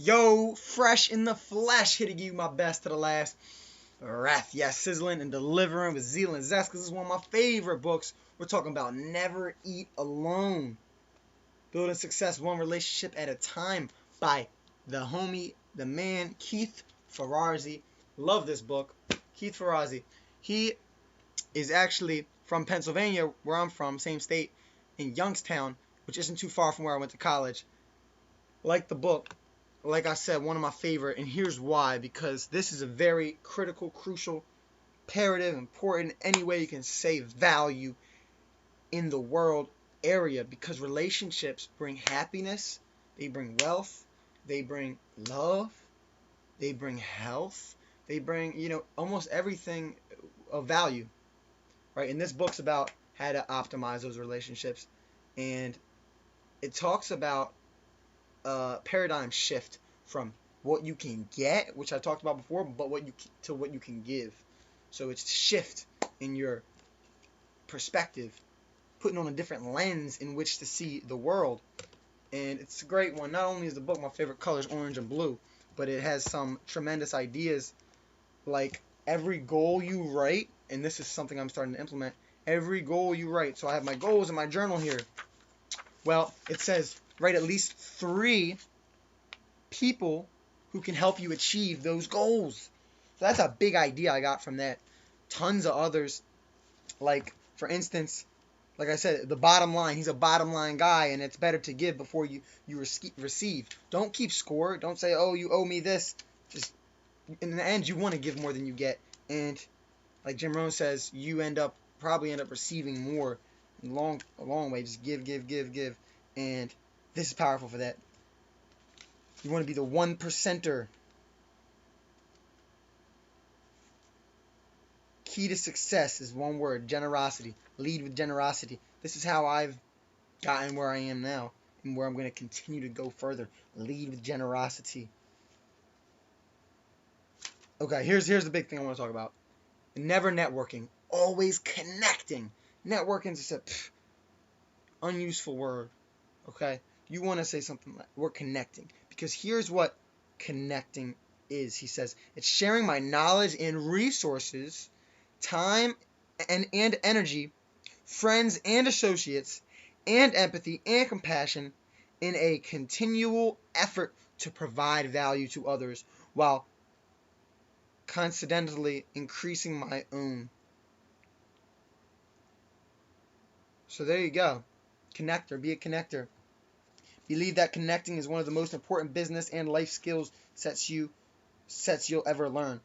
Yo, fresh in the flesh, hitting you my best to the last. Wrath, yes, sizzling and delivering with zeal and zest, because this is one of my favorite books. We're talking about Never Eat Alone. Building Success One Relationship at a Time by the homie, the man, Keith Ferrazzi. Love this book. Keith Ferrazzi. He is actually from Pennsylvania, where I'm from, same state, in Youngstown, which isn't too far from where I went to college. Like the book, like I said, one of my favorite, and here's why. Because this is a very critical, crucial, imperative, important, any way you can say value in the world area. Because relationships bring happiness, they bring wealth, they bring love, they bring health, they bring, almost everything of value, right? And this book's about how to optimize those relationships, and it talks about paradigm shift from what you can get, which I talked about before, but to what you can give. So it's shift in your perspective, putting on a different lens in which to see the world. And it's a great one. Not only is the book my favorite colors, orange and blue, but it has some tremendous ideas, like every goal you write, and this is something I'm starting to implement, every goal you write. So I have my goals in my journal here. Well, it says write at least 3 people who can help you achieve those goals. So that's a big idea I got from that. Tons of others, like for instance, like I said, the bottom line. He's a bottom line guy, and it's better to give before you receive. Don't keep score. Don't say, oh, you owe me this. Just in the end, you want to give more than you get, and like Jim Rohn says, you probably end up receiving more. A long way. Just give, and this is powerful for that. You want to be the 1%er. Key to success is one word: generosity. Lead with generosity. This is how I've gotten where I am now, and where I'm going to continue to go further. Lead with generosity. Okay, here's the big thing I want to talk about. Never networking, always connecting. Networking is just a unuseful word. Okay, you want to say something like we're connecting, because here's what connecting is. He says it's sharing my knowledge and resources, time and energy, friends and associates, and empathy and compassion in a continual effort to provide value to others while coincidentally increasing my own. So there you go. Connector. Be a connector. Believe that connecting is one of the most important business and life skills sets you'll ever learn.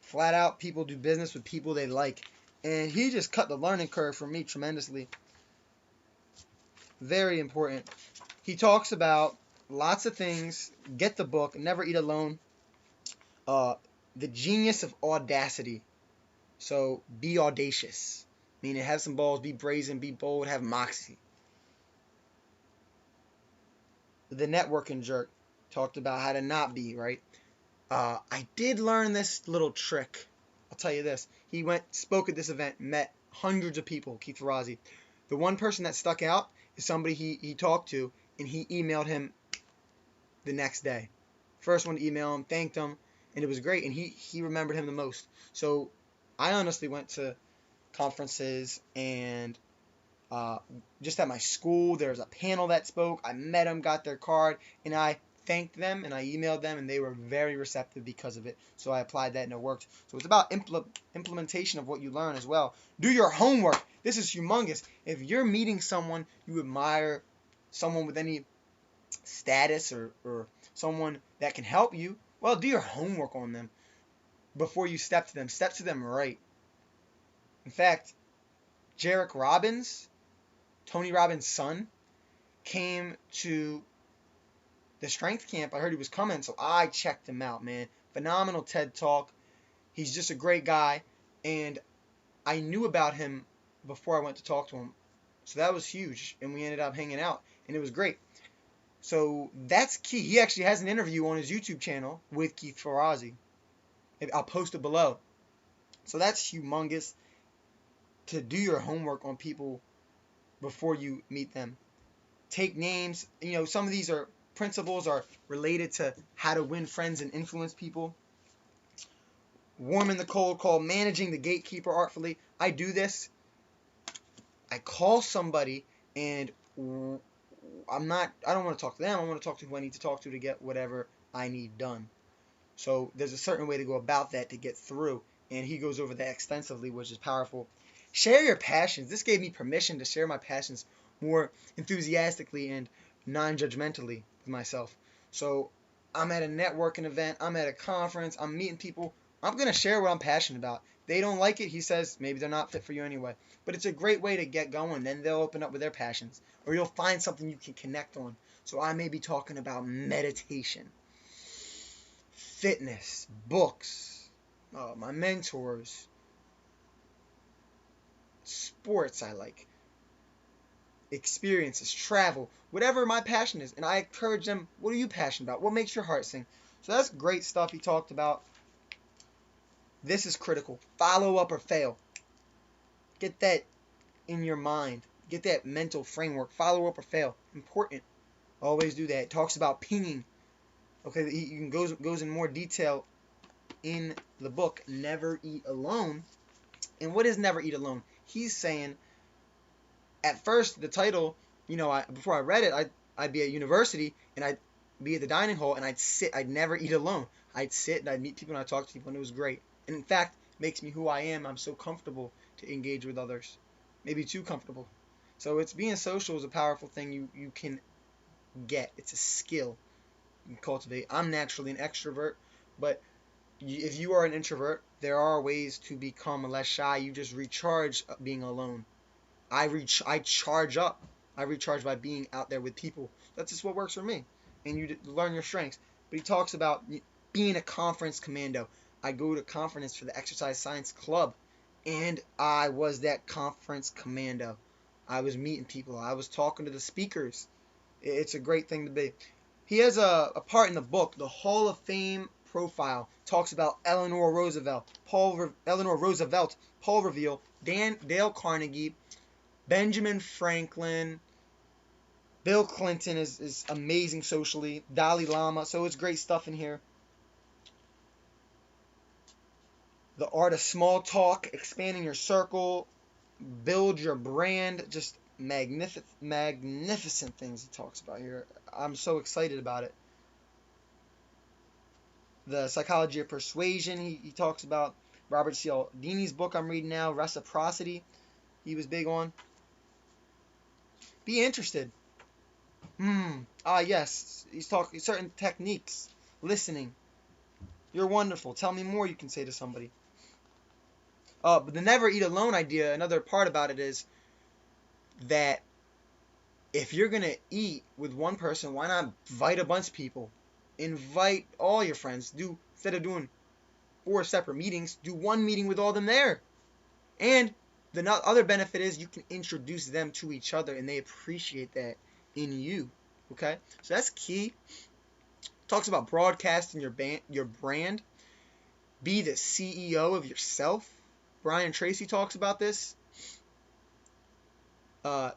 Flat out, people do business with people they like. And he just cut the learning curve for me tremendously. Very important. He talks about lots of things. Get the book, Never Eat Alone. The Genius of Audacity. So be audacious. Meaning have some balls, be brazen, be bold, have moxie. The Networking Jerk talked about how to not be, right? I did learn this little trick. I'll tell you this. He spoke at this event, met hundreds of people, Keith Ferrazzi. The one person that stuck out is somebody he talked to, and he emailed him the next day. First one to email him, thanked him, and it was great, and he remembered him the most. So I honestly went to conferences, and just at my school, there was a panel that spoke. I met them, got their card, and I thanked them, and I emailed them, and they were very receptive because of it. So I applied that, and it worked. So it's about implementation of what you learn as well. Do your homework. This is humongous. If you're meeting someone you admire, someone with any status or someone that can help you, well, do your homework on them before you step to them. Step to them right. In fact, Jairek Robbins, Tony Robbins' son, came to the strength camp. I heard he was coming, so I checked him out, man. Phenomenal TED Talk. He's just a great guy, and I knew about him before I went to talk to him. So that was huge, and we ended up hanging out, and it was great. So that's key. He actually has an interview on his YouTube channel with Keith Ferrazzi. I'll post it below. So that's humongous, to do your homework on people before you meet them. take names. Some of these principles are related to how to win friends and influence people. Warming the cold call, managing the gatekeeper artfully. I do this. I call somebody and I don't want to talk to them. I want to talk to who I need to talk to get whatever I need done. So there's a certain way to go about that to get through. And he goes over that extensively, which is powerful. Share your passions. This gave me permission to share my passions more enthusiastically and non-judgmentally with myself. So I'm at a networking event. I'm at a conference. I'm meeting people. I'm going to share what I'm passionate about. They don't like it, he says, maybe they're not fit for you anyway. But it's a great way to get going. Then they'll open up with their passions. Or you'll find something you can connect on. So I may be talking about meditation, fitness, books, my mentors, sports I like, experiences, travel, whatever my passion is. And I encourage them, what are you passionate about? What makes your heart sing? So that's great stuff he talked about. This is critical. Follow up or fail. Get that in your mind. Get that mental framework. Follow up or fail. Important. Always do that. Talks about pinging. Okay, he goes in more detail in the book, Never Eat Alone. And what is Never Eat Alone? He's saying, at first, the title, before I read it, I'd be at university, and I'd be at the dining hall, and I'd sit. I'd never eat alone. I'd sit, and I'd meet people, and I'd talk to people, and it was great. And in fact, it makes me who I am. I'm so comfortable to engage with others. Maybe too comfortable. So being social is a powerful thing you can get. It's a skill you can cultivate. I'm naturally an extrovert, but if you are an introvert, there are ways to become less shy. You just recharge being alone. I charge up. I recharge by being out there with people. That's just what works for me. And you learn your strengths. But he talks about being a conference commando. I go to conference for the Exercise Science Club, and I was that conference commando. I was meeting people. I was talking to the speakers. It's a great thing to be. He has a part in the book, the Hall of Fame profile. Talks about Eleanor Roosevelt, Paul Revere, Dale Carnegie, Benjamin Franklin, Bill Clinton is amazing socially, Dalai Lama. So it's great stuff in here. The art of small talk, expanding your circle, build your brand, just magnificent things he talks about here. I'm so excited about it. The Psychology of Persuasion, he talks about. Robert Cialdini's book I'm reading now, Reciprocity, he was big on. Be interested. Yes, he's talking certain techniques. Listening. You're wonderful. Tell me more, you can say to somebody. But the never eat alone idea, another part about it is that if you're going to eat with one person, why not invite a bunch of people? Invite all your friends. Instead of doing 4 separate meetings, do one meeting with all of them there. And the other benefit is you can introduce them to each other, and they appreciate that in you. Okay? So that's key. Talks about broadcasting your brand. Be the CEO of yourself. Brian Tracy talks about this.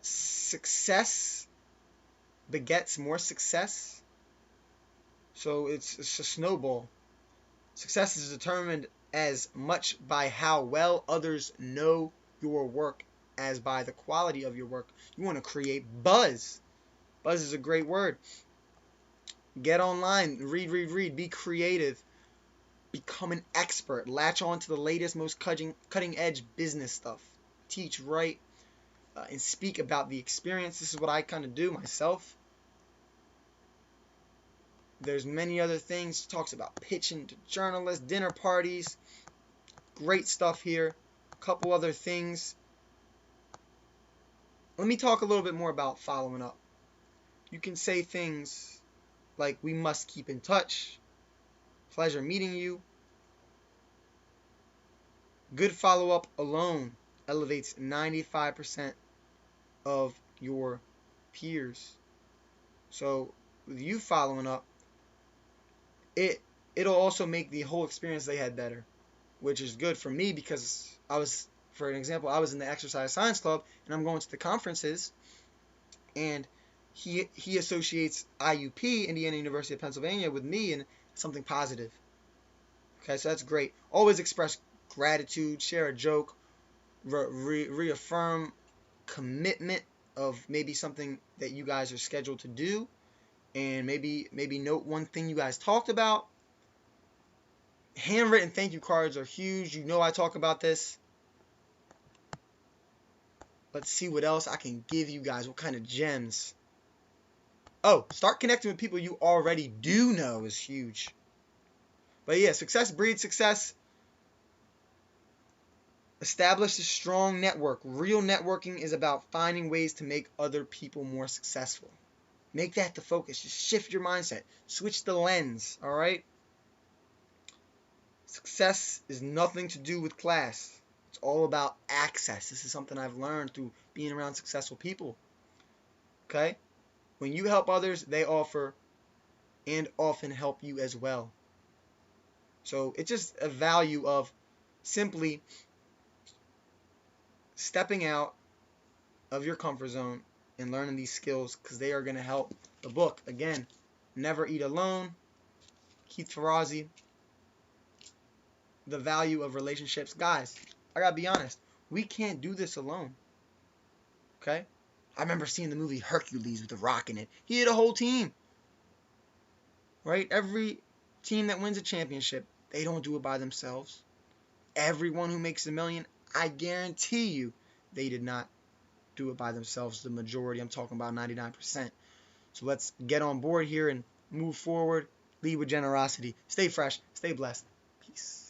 Success begets more success. So it's a snowball. Success is determined as much by how well others know your work as by the quality of your work. You want to create buzz. Buzz is a great word. Get online, read, be creative. Become an expert. Latch on to the latest, most cutting edge business stuff. Teach, write, and speak about the experience. This is what I kind of do myself. There's many other things. Talks about pitching to journalists, dinner parties. Great stuff here. A couple other things. Let me talk a little bit more about following up. You can say things like, we must keep in touch. Pleasure meeting you. Good follow-up alone elevates 95% of your peers. So with you following up, it'll also make the whole experience they had better, which is good for me because for an example, I was in the Exercise Science Club and I'm going to the conferences, and he associates IUP, Indiana University of Pennsylvania, with me and something positive. Okay, so that's great. Always express gratitude, share a joke, reaffirm commitment of maybe something that you guys are scheduled to do, and maybe note one thing you guys talked about. Handwritten thank you cards are huge. You know I talk about this. Let's see what else I can give you guys. What kind of gems? Oh, start connecting with people you already do know is huge. But yeah, success breeds success. Establish a strong network. Real networking is about finding ways to make other people more successful. Make that the focus. Just shift your mindset. Switch the lens, all right? Success is nothing to do with class. It's all about access. This is something I've learned through being around successful people. Okay? When you help others, they offer and often help you as well. So it's just a value of simply stepping out of your comfort zone and learning these skills, because they are going to help. The book, again, Never Eat Alone, Keith Ferrazzi, The Value of Relationships. Guys, I gotta be honest, we can't do this alone. Okay? I remember seeing the movie Hercules with The Rock in it. He had a whole team. Right? Every team that wins a championship, they don't do it by themselves. Everyone who makes $1 million, I guarantee you, they did not do it by themselves. The majority, I'm talking about 99%. So let's get on board here and move forward. Lead with generosity. Stay fresh. Stay blessed. Peace.